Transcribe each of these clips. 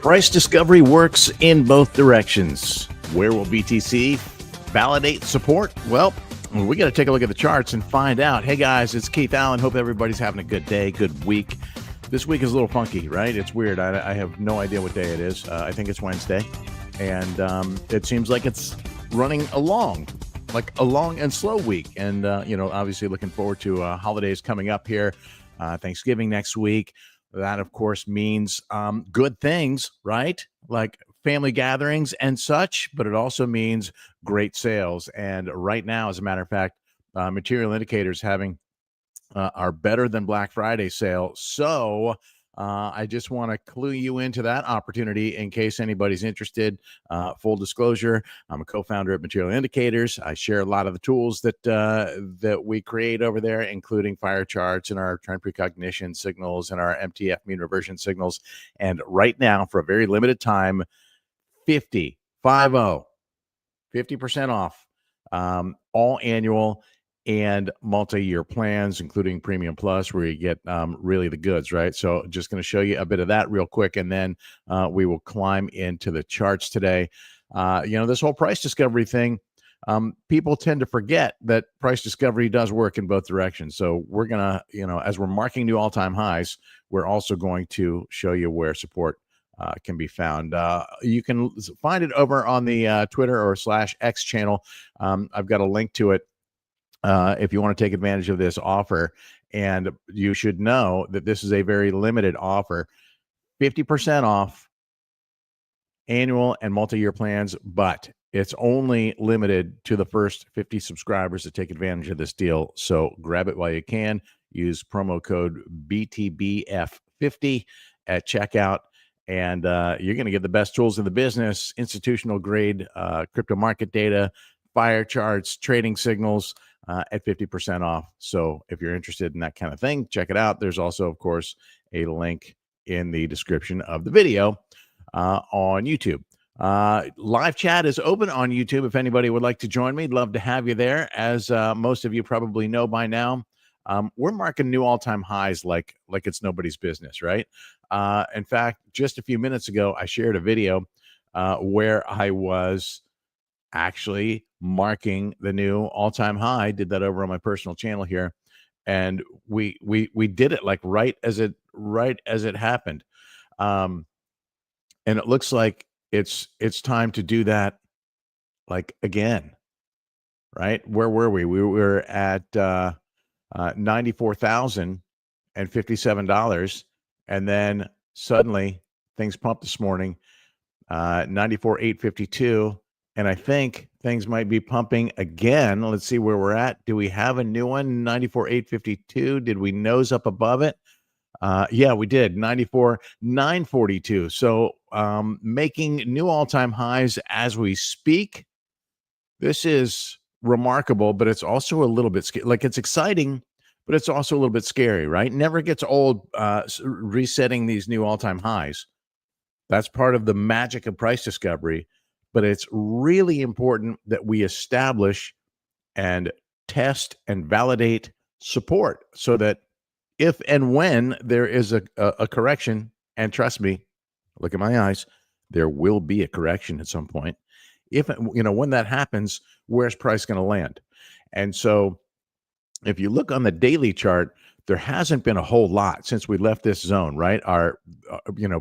Price discovery works in both directions. Where will BTC validate support? Well, we got to take a look at the charts and find out. Hey guys, it's Keith Allen. Hope everybody's having a good day, good week. This week is a little funky, right? It's weird. I have no idea what day it is. I think it's Wednesday. And it seems like it's running along, like a long and slow week. And, obviously looking forward to holidays coming up here. Thanksgiving next week. That, of course, means good things, right? Like family gatherings and such, but it also means great sales. And right now, as a matter of fact, material indicators having our better than Black Friday sale. So I just want to clue you into that opportunity in case anybody's interested. Full disclosure, I'm a co-founder at Material Indicators. I share a lot of the tools that we create over there, including fire charts and our trend precognition signals and our MTF mean reversion signals. And right now, for a very limited time, 50% off all annual and multi-year plans, including Premium Plus, where you get really the goods, right? So just going to show you a bit of that real quick, and then we will climb into the charts today. This whole price discovery thing, people tend to forget that price discovery does work in both directions. So we're going to, as we're marking new all-time highs, we're also going to show you where support can be found. You can find it over on the Twitter or /X channel. I've got a link to it if you want to take advantage of this offer. And you should know that this is a very limited offer. 50% off annual and multi-year plans, but it's only limited to the first 50 subscribers to take advantage of this deal. So grab it while you can. Use promo code BTBF50 at checkout. And you're going to get the best tools in the business, institutional grade crypto market data, fire charts, trading signals at 50% off. So if you're interested in that kind of thing, check it out. There's also, of course, a link in the description of the video on YouTube. Live chat is open on YouTube. If anybody would like to join me, I'd love to have you there. As most of you probably know by now, we're marking new all-time highs like it's nobody's business, right? In fact, just a few minutes ago, I shared a video where I was actually marking the new all-time high. Did that over on my personal channel here, and we did it like right as it happened, and it looks like it's time to do that like again, right? Where were we? We were at $94,057, and then suddenly things pumped this morning, 94,852. And I think things might be pumping again. Let's see where we're at. Do we have a new one? 94,852. Did we nose up above it? Yeah, we did. 94,942. So making new all-time highs as we speak. This is remarkable, but it's also a little bit like it's exciting, but it's also a little bit scary, right? Never gets old resetting these new all-time highs. That's part of the magic of price discovery. But it's really important that we establish and test and validate support so that if and when there is a correction, and trust me, look at my eyes, there will be a correction at some point. When that happens, where's price going to land? And so if you look on the daily chart, there hasn't been a whole lot since we left this zone, right? Our,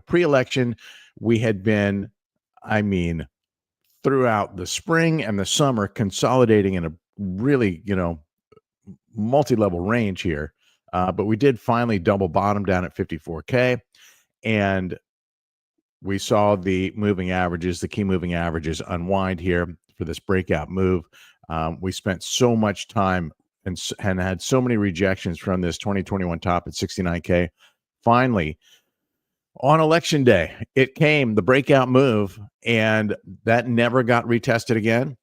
pre-election, we had been, throughout the spring and the summer, consolidating in a really, multi-level range here. But we did finally double bottom down at 54K. And we saw the moving averages, the key moving averages unwind here for this breakout move. We spent so much time and had so many rejections from this 2021 top at 69K. Finally, on election day, it came, the breakout move, and that never got retested again.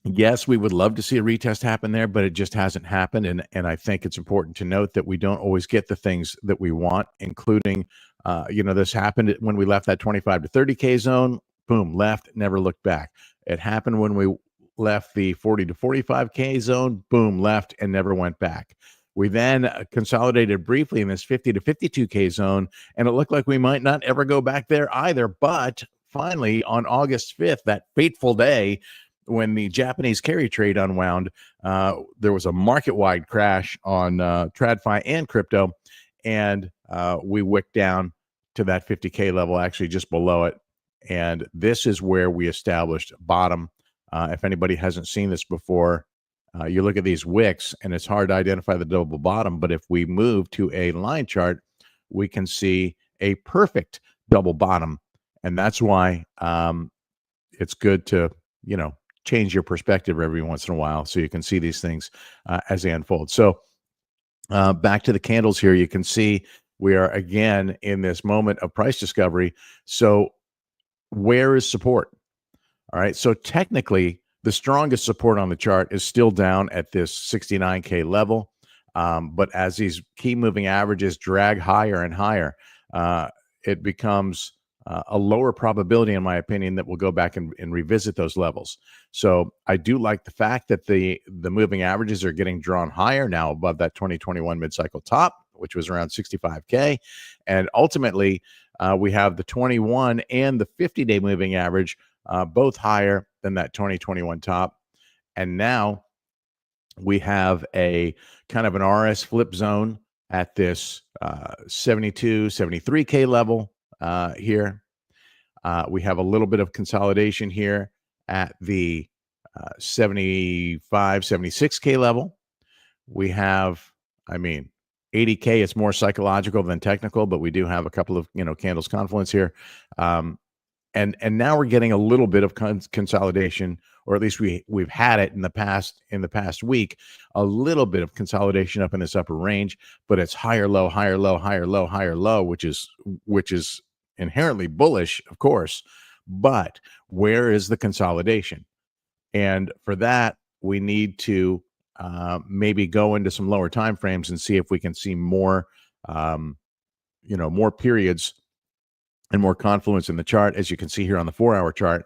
Yes, we would love to see a retest happen there, but it just hasn't happened. And I think it's important to note that we don't always get the things that we want, including, this happened when we left that 25 to 30K zone, boom, left, never looked back. It happened when we left the 40 to 45K zone, boom, left, and never went back. We then consolidated briefly in this 50 to 52K zone, and it looked like we might not ever go back there either. But finally, on August 5th, that fateful day when the Japanese carry trade unwound, there was a market-wide crash on TradFi and crypto, and we wicked down to that 50K level, actually just below it. And this is where we established bottom. If anybody hasn't seen this before, you look at these wicks and it's hard to identify the double bottom. But if we move to a line chart, we can see a perfect double bottom. And that's why it's good to, change your perspective every once in a while so you can see these things as they unfold. So back to the candles here, you can see we are again in this moment of price discovery. So where is support? All right. So technically, the strongest support on the chart is still down at this 69K level. But as these key moving averages drag higher and higher, it becomes a lower probability, in my opinion, that we'll go back and revisit those levels. So I do like the fact that the moving averages are getting drawn higher now above that 2021 mid-cycle top, which was around 65K. And ultimately, we have the 21 and the 50-day moving average both higher than that 2021 top. And now we have a kind of an RS flip zone at this 72, 73K level here. We have a little bit of consolidation here at the 75, 76K level. We have, 80K is more psychological than technical, but we do have a couple of, candles confluence here. And now we're getting a little bit of consolidation, or at least we've had it in the past week, a little bit of consolidation up in this upper range, but it's higher low, higher low, higher low, higher low, which is inherently bullish, of course. But where is the consolidation? And for that, we need to maybe go into some lower time frames and see if we can see more, more periods and more confluence in the chart. As you can see here on the 4-hour chart,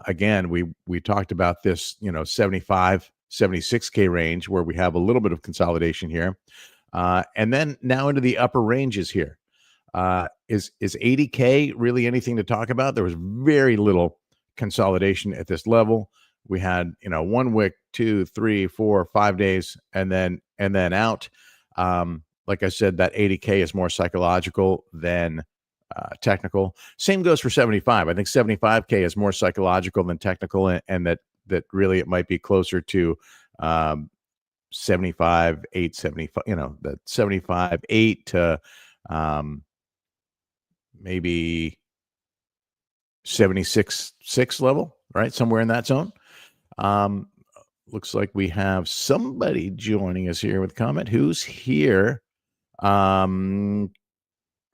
again, we talked about this, 75, 76K range where we have a little bit of consolidation here. And then now into the upper ranges here. Is 80K really anything to talk about? There was very little consolidation at this level. We had, 1 wick, 2, 3, 4, 5 days, and then out. Like I said, that 80K is more psychological than technical. Same goes for 75. I think 75K is more psychological than technical, and that really it might be closer to 75, 8, 75, that 75, 8 to maybe 76, 6 level, right? Somewhere in that zone. Looks like we have somebody joining us here with a comment. Who's here?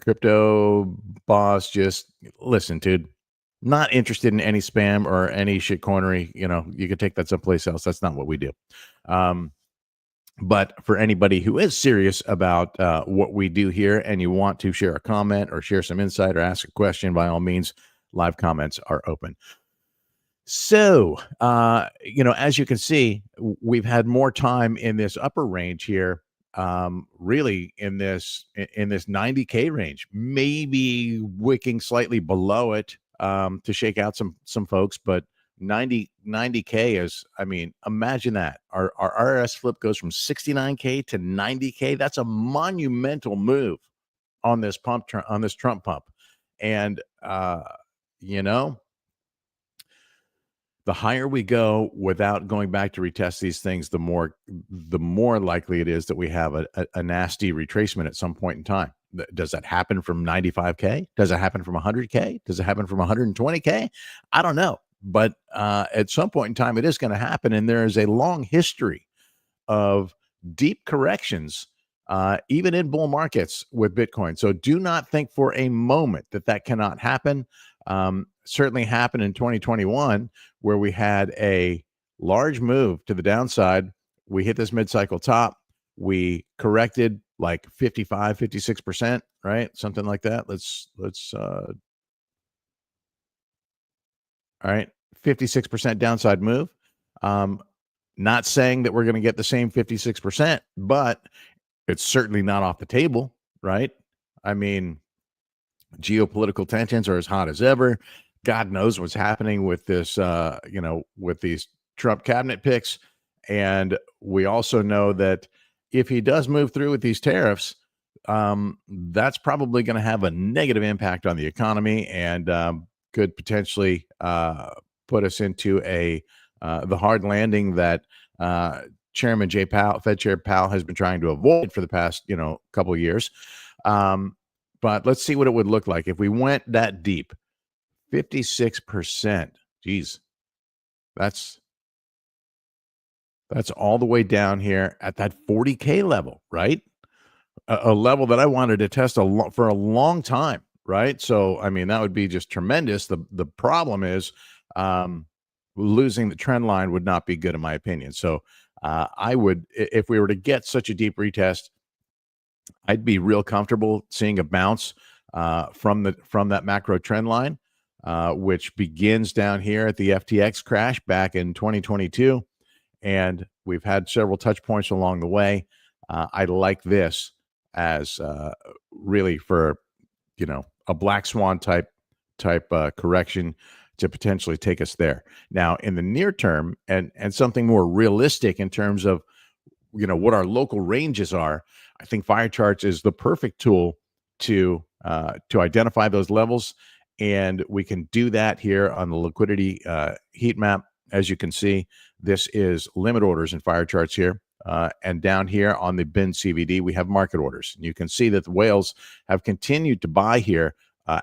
Crypto boss, just listen, dude. Not interested in any spam or any shitcoinery. You could take that someplace else. That's not what we do. But for anybody who is serious about what we do here and you want to share a comment or share some insight or ask a question, by all means, live comments are open. So, as you can see, we've had more time in this upper range here, really in this 90K range, maybe wicking slightly below it to shake out some folks, but 90K is, imagine that. Our RS flip goes from 69K to 90K. That's a monumental move on this Trump pump. And, the higher we go without going back to retest these things, the more likely it is that we have a nasty retracement at some point in time. Does that happen from 95K? Does it happen from 100K? Does it happen from 120K? I don't know. But at some point in time, it is going to happen. And there is a long history of deep corrections, even in bull markets with Bitcoin. So do not think for a moment that cannot happen. Certainly happened in 2021, where we had a large move to the downside. We hit this mid-cycle top. We corrected like 55, 56%, right? Something like that. Let's all right, 56% downside move. Not saying that we're going to get the same 56%, but It's certainly not off the table, right? I mean, geopolitical tensions are as hot as ever. God knows what's happening with this, with these Trump cabinet picks. And we also know that if he does move through with these tariffs, that's probably going to have a negative impact on the economy and could potentially put us into the hard landing that Chairman Jay Powell, Fed Chair Powell, has been trying to avoid for the past couple of years. But let's see what it would look like if we went that deep. 56%. Geez, that's all the way down here at that 40K level, right? A level that I wanted to test for a long time, right? So, I mean, that would be just tremendous. The problem is losing the trend line would not be good in my opinion. So, I would, if we were to get such a deep retest, I'd be real comfortable seeing a bounce from that macro trend line, which begins down here at the FTX crash back in 2022, and we've had several touch points along the way. I like this as really for a black swan type correction to potentially take us there. Now, in the near term, and something more realistic in terms of what our local ranges are, I think fire charts is the perfect tool to identify those levels, and we can do that here on the liquidity heat map. As you can see, this is limit orders in fire charts here, and down here on the bin CVD we have market orders. And you can see that the whales have continued to buy here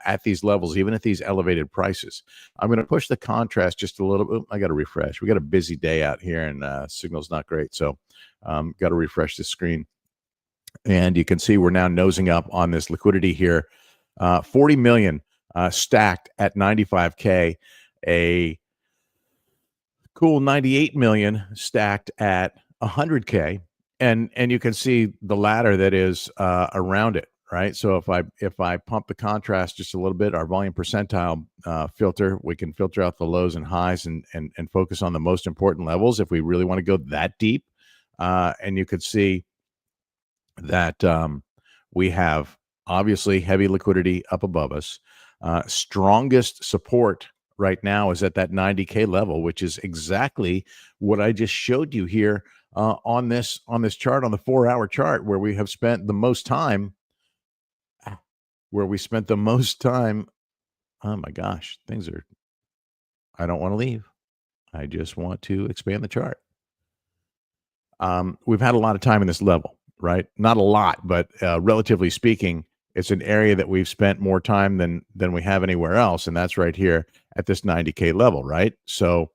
at these levels, even at these elevated prices. I'm going to push the contrast just a little bit. I got to refresh. We got a busy day out here, and signal's not great, so got to refresh the screen. And you can see we're now nosing up on this liquidity here. 40 million stacked at 95K, a cool 98 million stacked at 100K. And you can see the ladder that is around it, right? So if I pump the contrast just a little bit, our volume percentile filter, we can filter out the lows and highs and focus on the most important levels if we really want to go that deep. And you could see that we have obviously heavy liquidity up above us. Strongest support right now is at that 90K level, which is exactly what I just showed you here on this chart, on the 4-hour chart, where we have spent the most time. Oh my gosh, I don't want to leave. I just want to expand the chart. We've had a lot of time in this level, right? Not a lot, but relatively speaking, it's an area that we've spent more time than we have anywhere else, and that's right here at this 90K level, right? So,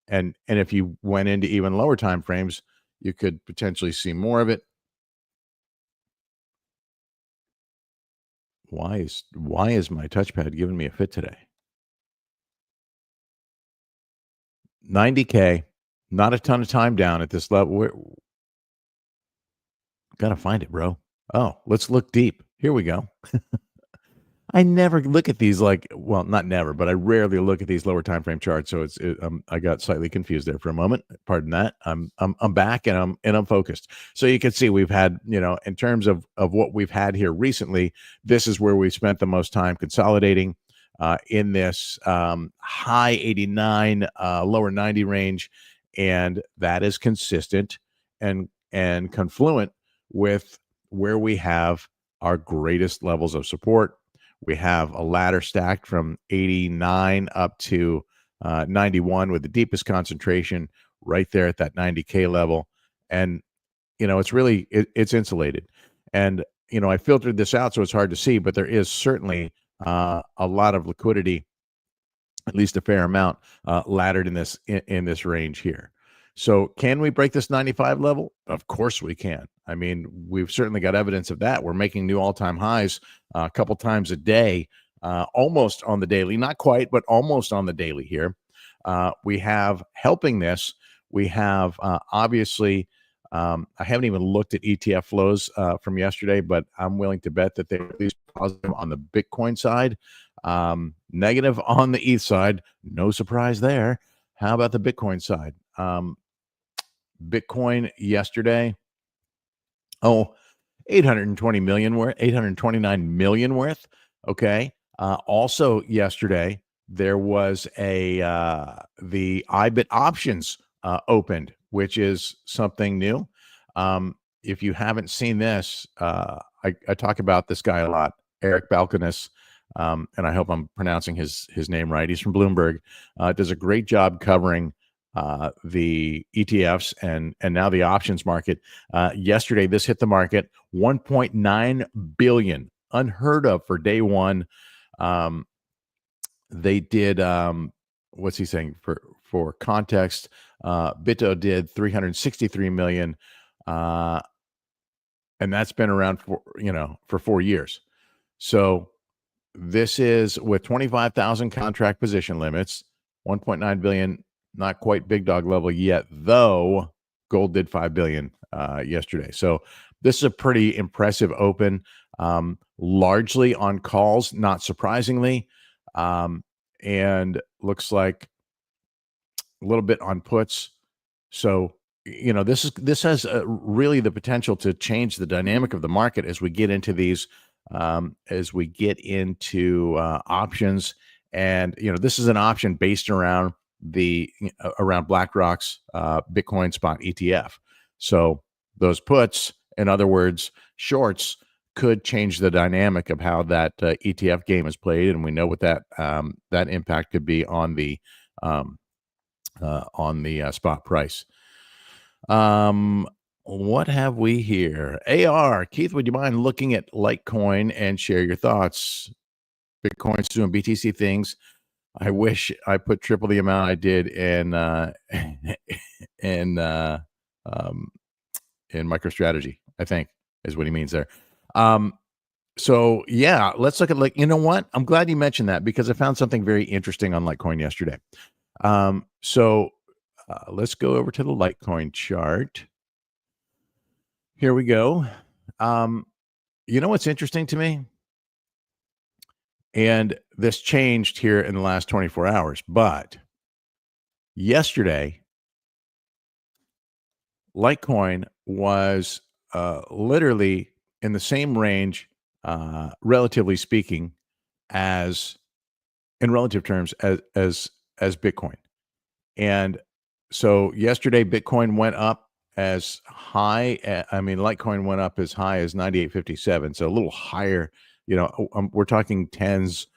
and if you went into even lower time frames, you could potentially see more of it. Why is my touchpad giving me a fit today? 90K, not a ton of time down at this level. Gotta find it, bro. Oh, let's look deep. Here we go. I never look at these not never, but I rarely look at these lower time frame charts. So I got slightly confused there for a moment. Pardon that. I'm back and I'm focused. So you can see we've had, in terms of what we've had here recently, this is where we've spent the most time consolidating in this high 89, lower 90 range, and that is consistent and confluent with where we have our greatest levels of support. We have a ladder stacked from 89 up to 91 with the deepest concentration right there at that 90K level. And, it's really, it's insulated. And, I filtered this out so it's hard to see, but there is certainly a lot of liquidity, at least a fair amount, laddered in this range here. So can we break this 95 level? Of course we can. I mean, we've certainly got evidence of that. We're making new all-time highs a couple times a day, almost on the daily, not quite, but almost on the daily here. We have helping this. We have obviously, I haven't even looked at ETF flows from yesterday, but I'm willing to bet that they're at least positive on the Bitcoin side, negative on the ETH side. No surprise there. How about the Bitcoin side? Bitcoin yesterday. Oh, 820 million worth, 829 million worth. Okay. Also yesterday, there was the IBIT options opened, which is something new. If you haven't seen this, I talk about this guy a lot, Eric Balkanis, and I hope I'm pronouncing his name right. He's from Bloomberg. Does a great job covering the ETFs and now the options market. Yesterday, this hit the market 1.9 billion, unheard of for day one. They did what's he saying for context? Bitto did 363 million, and that's been around for 4 years. So this is with 25,000 contract position limits, 1.9 billion, not quite big dog level yet, though gold did 5 billion yesterday. So this is a pretty impressive open, largely on calls, not surprisingly, and looks like a little bit on puts. So this has really the potential to change the dynamic of the market as we get into these options. And this is an option based around around BlackRock's Bitcoin spot ETF. So those puts, in other words, shorts, could change the dynamic of how that ETF game is played, and we know what that impact could be on the spot price. What have we here? AR, Keith, would you mind looking at Litecoin and share your thoughts? Bitcoin's doing BTC things. I wish I put triple the amount I did in MicroStrategy, I think is what he means there. So yeah, let's look at you know what? I'm glad you mentioned that because I found something very interesting on Litecoin yesterday. Let's go over to the Litecoin chart. Here we go. You know what's interesting to me? And this changed here in the last 24 hours, but yesterday, Litecoin was literally in the same range, relatively speaking, as in relative terms as Bitcoin. And so yesterday, Bitcoin went up as high. Litecoin went up as high as 98.57. So a little higher. We're talking tens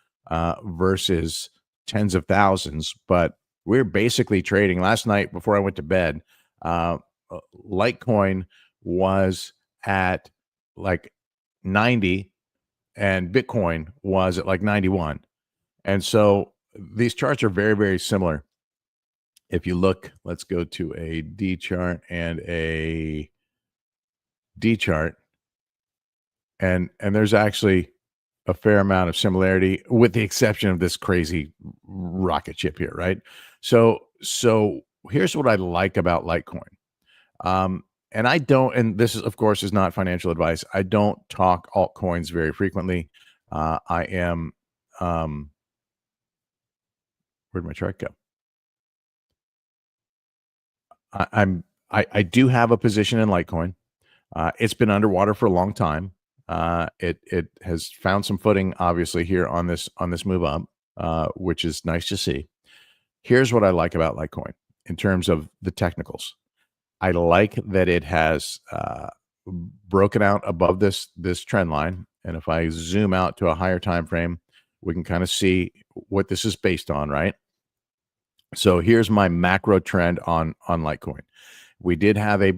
versus tens of thousands, but we're basically trading. Last night before I went to bed, Litecoin was at like 90 and Bitcoin was at like 91. And so these charts are very, very similar. If you look, let's go to a D chart and a D chart. And there's actually a fair amount of similarity with the exception of this crazy rocket ship here, right? So here's what I like about Litecoin. And I don't, and this is, of course, is not financial advice. I don't talk altcoins very frequently. I am, where'd my chart go? I do have a position in Litecoin. It's been underwater for a long time. It has found some footing, obviously, here on this move up, which is nice to see. Here's what I like about Litecoin in terms of the technicals. I like that it has broken out above this trend line, and if I zoom out to a higher time frame, we can kind of see what this is based on, right? So here's my macro trend on Litecoin. We did have a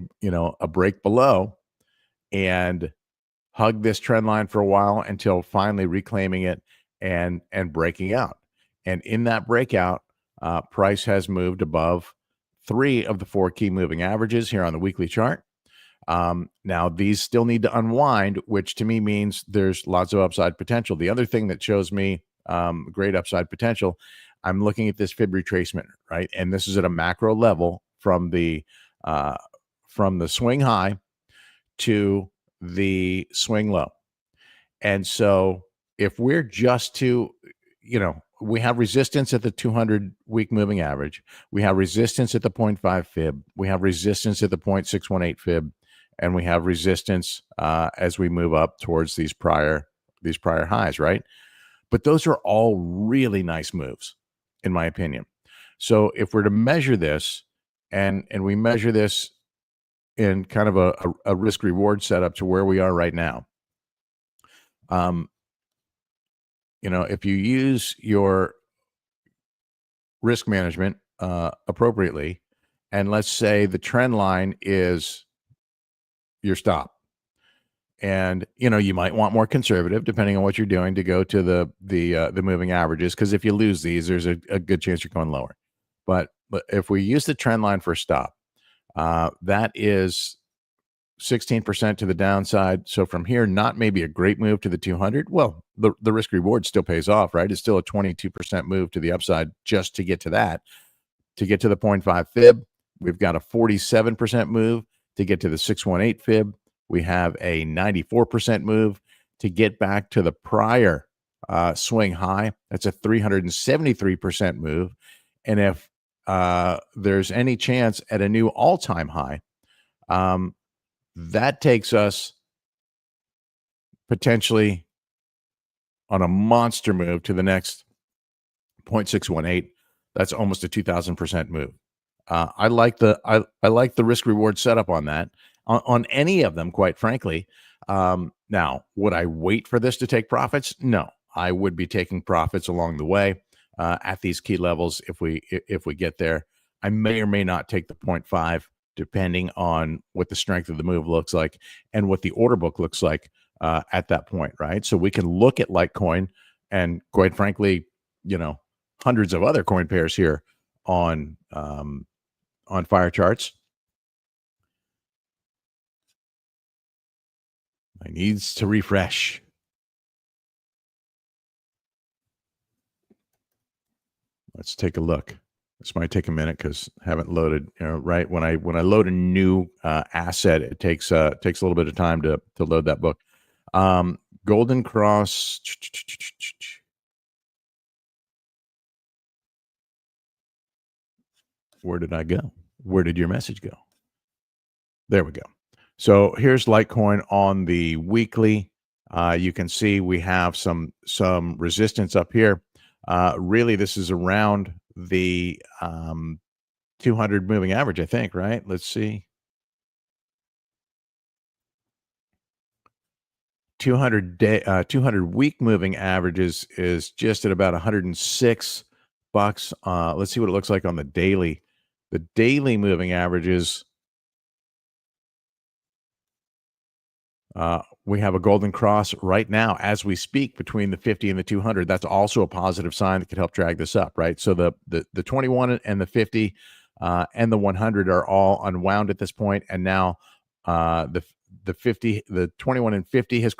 break below and hugged this trend line for a while until finally reclaiming it and breaking out. And in that breakout, price has moved above 3 of the 4 key moving averages here on the weekly chart. Now these still need to unwind, which to me means there's lots of upside potential. The other thing that shows me great upside potential, I'm looking at this fib retracement, right? And this is at a macro level from the swing high to the swing low. And so if we're just to, we have resistance at the 200-week moving average. We have resistance at the 0.5 fib. We have resistance at the 0.618 fib. and we have resistance as we move up towards these prior highs, right? But those are all really nice moves, in my opinion. So if we're to measure this, and we measure this in kind of a risk reward setup to where we are right now, if you use your risk management appropriately, and let's say the trend line is your stop, and you might want more conservative depending on what you're doing to go to the moving averages, because if you lose these, there's a good chance you're going lower. But if we use the trend line for a stop, that is 16% to the downside. So from here, not maybe a great move to the 200. Well, the risk reward still pays off, right? It's still a 22% move to the upside just to get to that. To get to the 0.5 fib, we've got a 47% move. To get to the 618 fib, we have a 94% move. To get back to the prior swing high, that's a 373% move. And if there's any chance at a new all-time high, that takes us potentially on a monster move to the next 0.618. That's almost a 2,000% move. I like the risk reward setup on that, on any of them, quite frankly. Now, would I wait for this to take profits? No, I would be taking profits along the way at these key levels. If we get there, I may or may not take the 0.5, depending on what the strength of the move looks like and what the order book looks like at that point, right? So we can look at Litecoin and, quite frankly, hundreds of other coin pairs here on Fire Charts. I needs to refresh. Let's take a look. This might take a minute because I haven't loaded. Right when I load a new asset, it takes a little bit of time to load that book. Golden Cross. Where did I go? Where did your message go? There we go. So here's Litecoin on the weekly. You can see we have some resistance up here. Really, this is around the 200 moving average, I think, right? Let's see. 200 week moving averages is just at about $106. Let's see what it looks like on the daily. The daily moving averages, we have a golden cross right now as we speak between the 50 and the 200. That's also a positive sign that could help drag this up, right? So the 21 and the 50 and the 100 are all unwound at this point, and now the 21 and 50 has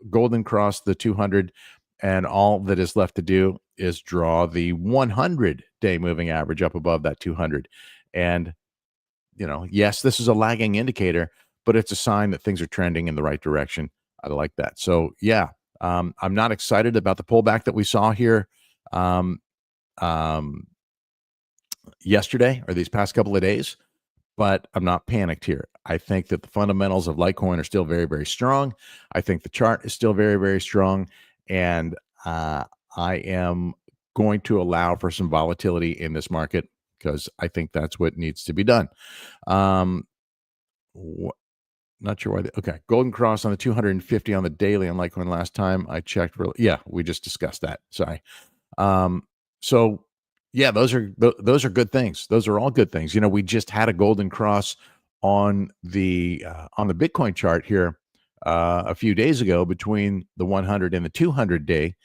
golden crossed the 200, and all that is left to do is draw the 100-day moving average up above that 200. And yes, this is a lagging indicator, but it's a sign that things are trending in the right direction. I like that. So yeah, I'm not excited about the pullback that we saw here yesterday or these past couple of days, but I'm not panicked here. I think that the fundamentals of Litecoin are still very, very strong. I think the chart is still very, very strong, and I am going to allow for some volatility in this market because I think that's what needs to be done. Not sure why. Okay, golden cross on the 250 on the daily on Litecoin last time I checked. Yeah, we just discussed that. Sorry. So yeah, those are good things. Those are all good things. We just had a golden cross on the Bitcoin chart here a few days ago between the 100 and the 200 day,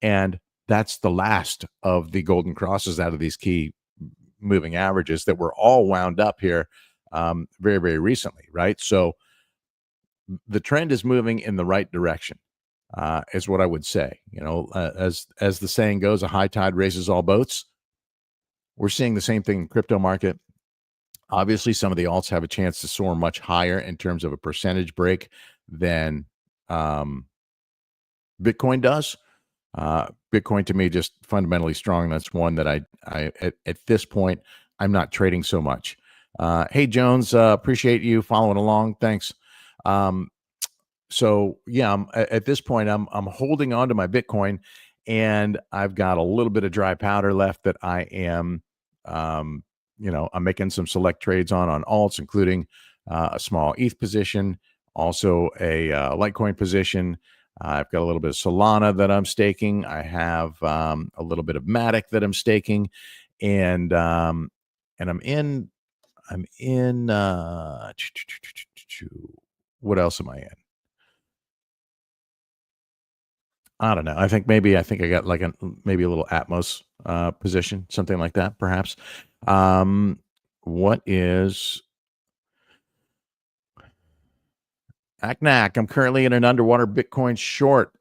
and that's the last of the golden crosses out of these key moving averages that were all wound up here very, very recently, right? So the trend is moving in the right direction, is what I would say. As the saying goes, a high tide raises all boats. We're seeing the same thing in crypto market. Obviously, some of the alts have a chance to soar much higher in terms of a percentage break than Bitcoin does. Bitcoin to me just fundamentally strong. That's one that I at this point I'm not trading so much. Hey, Jones, appreciate you following along. Thanks. Um, so yeah, at this point, I'm holding on to my Bitcoin, and I've got a little bit of dry powder left that I am, um, I'm making some select trades on alts, including a small ETH position, also a Litecoin position. I've got a little bit of Solana that I'm staking. I have a little bit of Matic that I'm staking, and I'm in. I'm in. What else am I in? I don't know. I think I got like maybe a little Atmos position, something like that, perhaps. Um, what is ACNAC? I'm currently in an underwater Bitcoin short.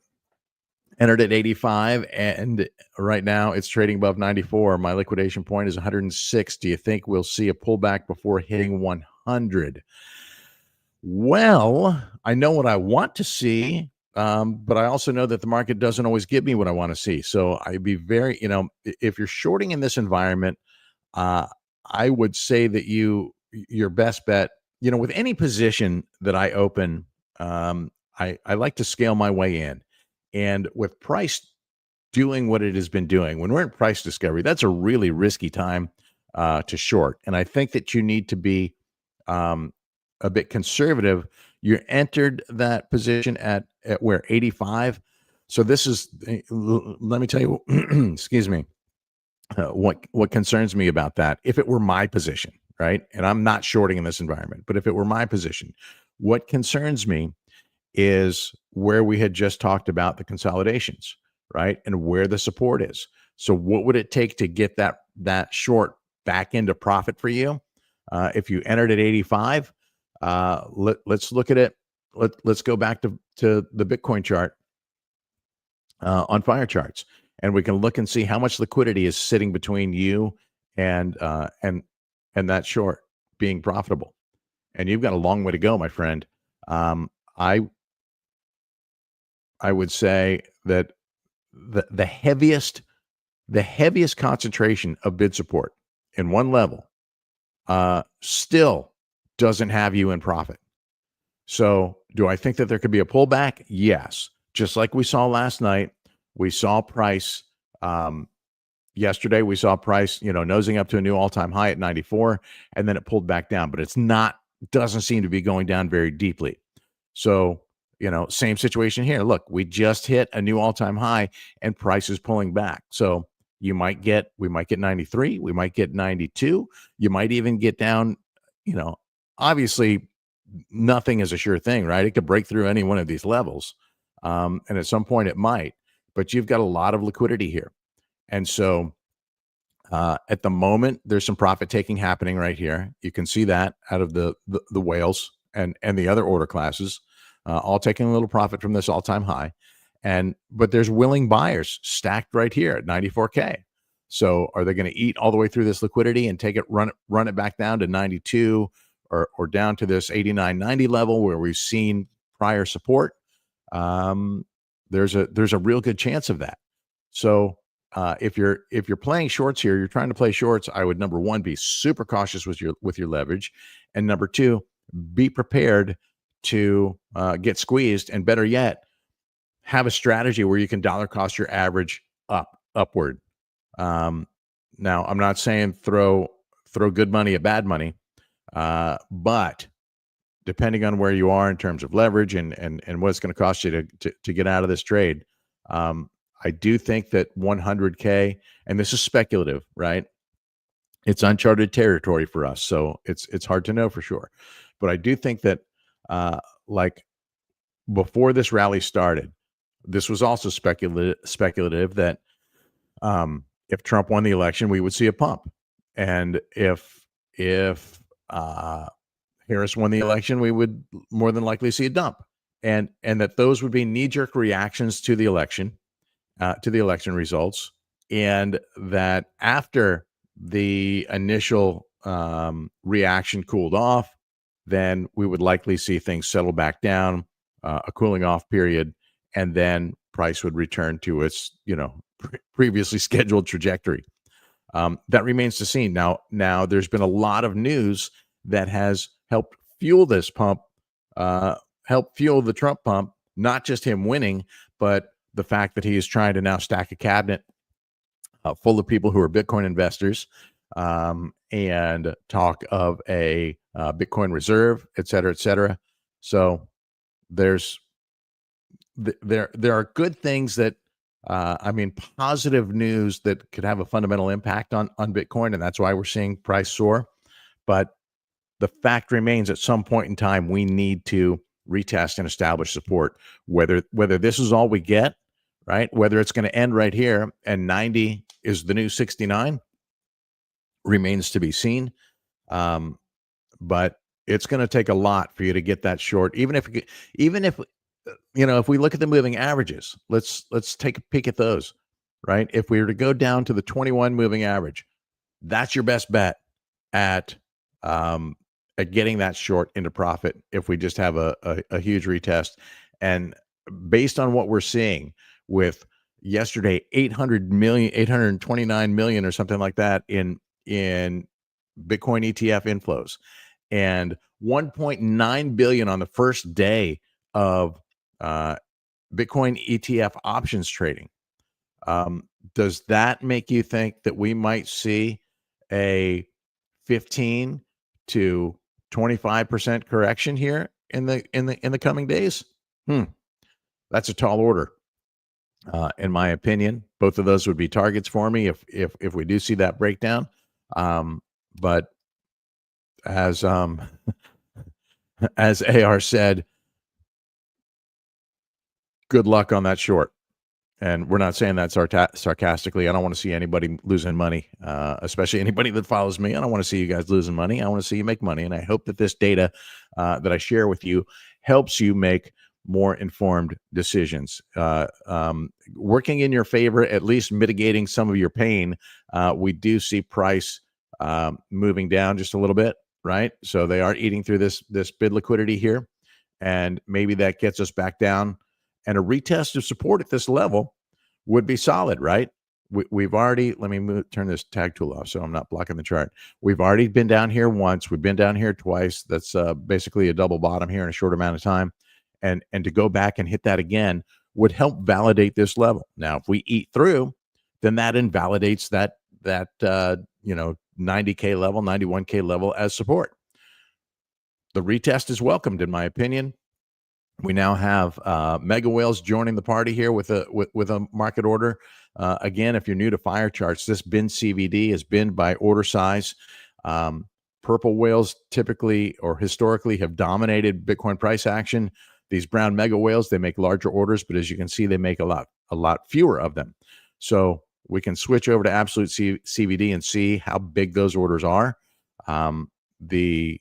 Entered at 85, and right now it's trading above 94. My liquidation point is 106. Do you think we'll see a pullback before hitting 100? Well, I know what I want to see, but I also know that the market doesn't always give me what I want to see. So I'd be very, if you're shorting in this environment, uh, I would say that your best bet, with any position that I open, I like to scale my way in, and with price doing what it has been doing, when we're in price discovery, that's a really risky time to short, and I think that you need to be um, a bit conservative. You entered that position at where 85. So this is let me tell you, excuse me, what concerns me about that. If it were my position, right, and I'm not shorting in this environment, but if it were my position, what concerns me is where we had just talked about the consolidations, right, and where the support is. So what would it take to get that short back into profit for you? If you entered at 85, let's look at it. Let's go back to the Bitcoin chart on fire charts, and we can look and see how much liquidity is sitting between you and and that short being profitable. And you've got a long way to go, my friend. Um, I I would say that the heaviest concentration of bid support in one level still doesn't have you in profit. So, do I think that there could be a pullback? Yes. Just like we saw last night, we saw price yesterday. We saw price, nosing up to a new all-time high at 94, and then it pulled back down. But doesn't seem to be going down very deeply. So, same situation here. Look, we just hit a new all-time high, and price is pulling back. So we might get 93, we might get 92, you might even get down, obviously nothing is a sure thing, right? It could break through any one of these levels. And at some point it might, but you've got a lot of liquidity here. And so at the moment, there's some profit taking happening right here. You can see that out of the whales and the other order classes, all taking a little profit from this all-time high. But there's willing buyers stacked right here at 94K. So are they going to eat all the way through this liquidity and take it, run it back down to 92 or down to this 89, 90 level where we've seen prior support? There's a real good chance of that. So if you're playing shorts here, you're trying to play shorts, I would, number one, be super cautious with your leverage, and number two, be prepared to get squeezed, and better yet, have a strategy where you can dollar cost your average upward. Now, I'm not saying throw good money at bad money, but depending on where you are in terms of leverage and what it's going to cost you to get out of this trade, I do think that 100K, and this is speculative, right? It's uncharted territory for us, so it's hard to know for sure. But I do think that, like before this rally started, this was also speculative that if Trump won the election, we would see a pump, and if Harris won the election, we would more than likely see a dump, and that those would be knee-jerk reactions to the election results, and that after the initial reaction cooled off, then we would likely see things settle back down, a cooling off period, and then price would return to its previously scheduled trajectory. That remains to see. Now there's been a lot of news that has helped fuel this pump, help fuel the Trump pump, not just him winning, but the fact that he is trying to now stack a cabinet full of people who are Bitcoin investors, and talk of a Bitcoin reserve, et cetera, et cetera. So there's there are good things that positive news that could have a fundamental impact on Bitcoin, and that's why we're seeing price soar. But the fact remains, at some point in time, we need to retest and establish support. Whether this is all we get, right? Whether it's going to end right here and 90 is the new 69 remains to be seen. But it's going to take a lot for you to get that short. Even if if we look at the moving averages, let's take a peek at those, right? If we were to go down to the 21 moving average, that's your best bet at getting that short into profit if we just have a huge retest. And based on what we're seeing with yesterday, 829 million or something like that in Bitcoin ETF inflows, and 1.9 billion on the first day of Bitcoin ETF options trading. Does that make you think that we might see a 15 to 25% correction here in the coming days? That's a tall order. In my opinion, both of those would be targets for me if we do see that breakdown. But as as AR said, good luck on that short. And we're not saying that sarcastically. I don't want to see anybody losing money, especially anybody that follows me. I don't want to see you guys losing money. I want to see you make money. And I hope that this data that I share with you helps you make more informed decisions, working in your favor, at least mitigating some of your pain. We do see price moving down just a little bit, right? So they are eating through this bid liquidity here, and maybe that gets us back down. And a retest of support at this level would be solid, right? We've already, let me turn this tag tool off so I'm not blocking the chart. We've already been down here once. We've been down here twice. That's basically a double bottom here in a short amount of time. And to go back and hit that again would help validate this level. Now, if we eat through, then that invalidates that 90K level, 91K level as support. The retest is welcomed, in my opinion. We now have mega whales joining the party here with a market order. Again, if you're new to fire charts, this bin CVD is bin by order size. Purple whales typically or historically have dominated Bitcoin price action. These brown mega whales, they make larger orders, but as you can see, they make a lot fewer of them. So we can switch over to absolute CVD and see how big those orders are. The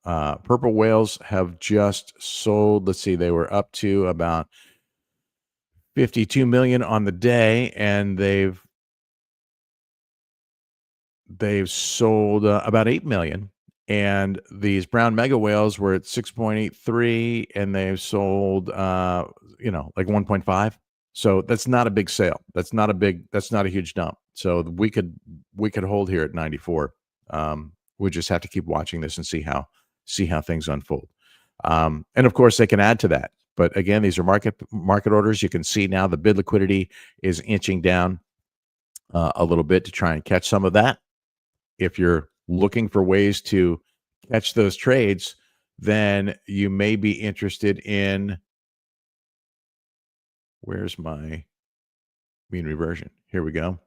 purple whales have just sold, let's see, they were up to about 52 million on the day, and they've sold about 8 million. And these brown mega whales were at 6.83 and they've sold like 1.5. So that's not a big sale. That's not a huge dump. So we could hold here at 94. We just have to keep watching this and see how things unfold. And of course they can add to that. But again, these are market orders. You can see now the bid liquidity is inching down a little bit to try and catch some of that. If you're looking for ways to catch those trades, then you may be interested in, where's my mean reversion? Here we go.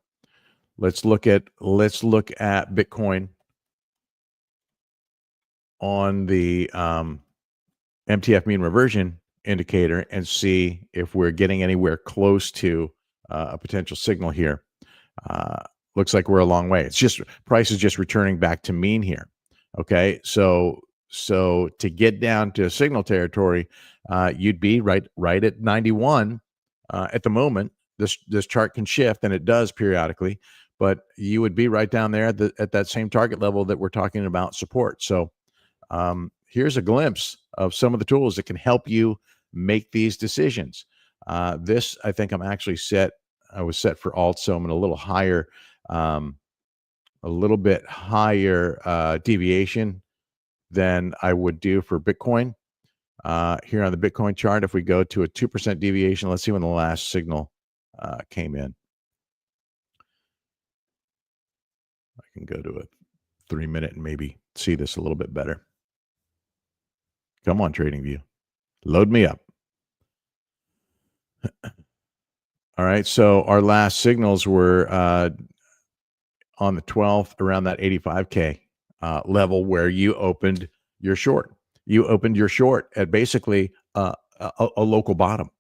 Let's look at Bitcoin on the MTF mean reversion indicator and see if we're getting anywhere close to a potential signal here. Looks like we're a long way. It's just price is just returning back to mean here. Okay, so to get down to signal territory, you'd be right at 91 at the moment. This chart can shift, and it does periodically, but you would be right down there at that same target level that we're talking about support. So here's a glimpse of some of the tools that can help you make these decisions. This, I think, I was set for alt, so I'm in a little higher a little bit higher deviation than I would do for Bitcoin. Here on the Bitcoin chart, if we go to a 2% deviation, let's see when the last signal came in. I can go to a 3-minute and maybe see this a little bit better. Come on, TradingView. Load me up. All right. So our last signals were on the 12th around that 85K level where you opened your short. You opened your short at basically a local bottom.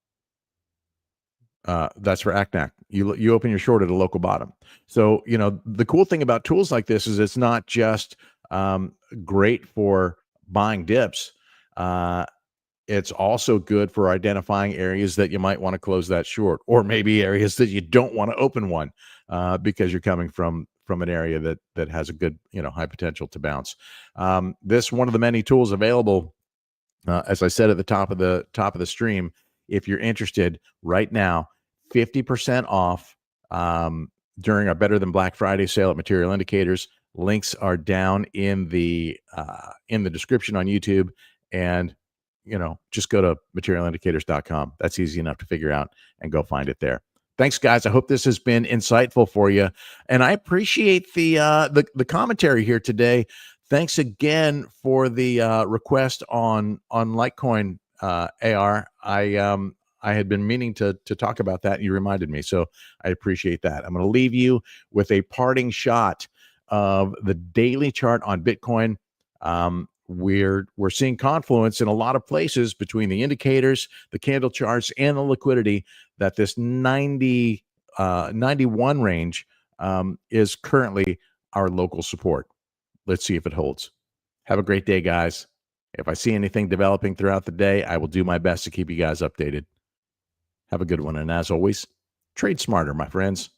That's for ACNAC. You open your short at a local bottom. So, the cool thing about tools like this is it's not just great for buying dips. It's also good for identifying areas that you might want to close that short, or maybe areas that you don't want to open one because you're coming from an area that has a good, high potential to bounce. This one of the many tools available, as I said at the top of the stream. If you're interested right now, 50% off during our Better Than Black Friday sale at Material Indicators. Links are down in the description on YouTube, and just go to materialindicators.com. That's easy enough to figure out and go find it there. Thanks, guys. I hope this has been insightful for you, and I appreciate the commentary here today. Thanks again for the request on Litecoin, AR. I had been meaning to talk about that. You reminded me, so I appreciate that. I'm going to leave you with a parting shot of the daily chart on Bitcoin. We're seeing confluence in a lot of places between the indicators, the candle charts, and the liquidity that this 91 range is currently our local support. Let's see if it holds. Have a great day, guys. If I see anything developing throughout the day, I will do my best to keep you guys updated. Have a good one. And as always, trade smarter, my friends.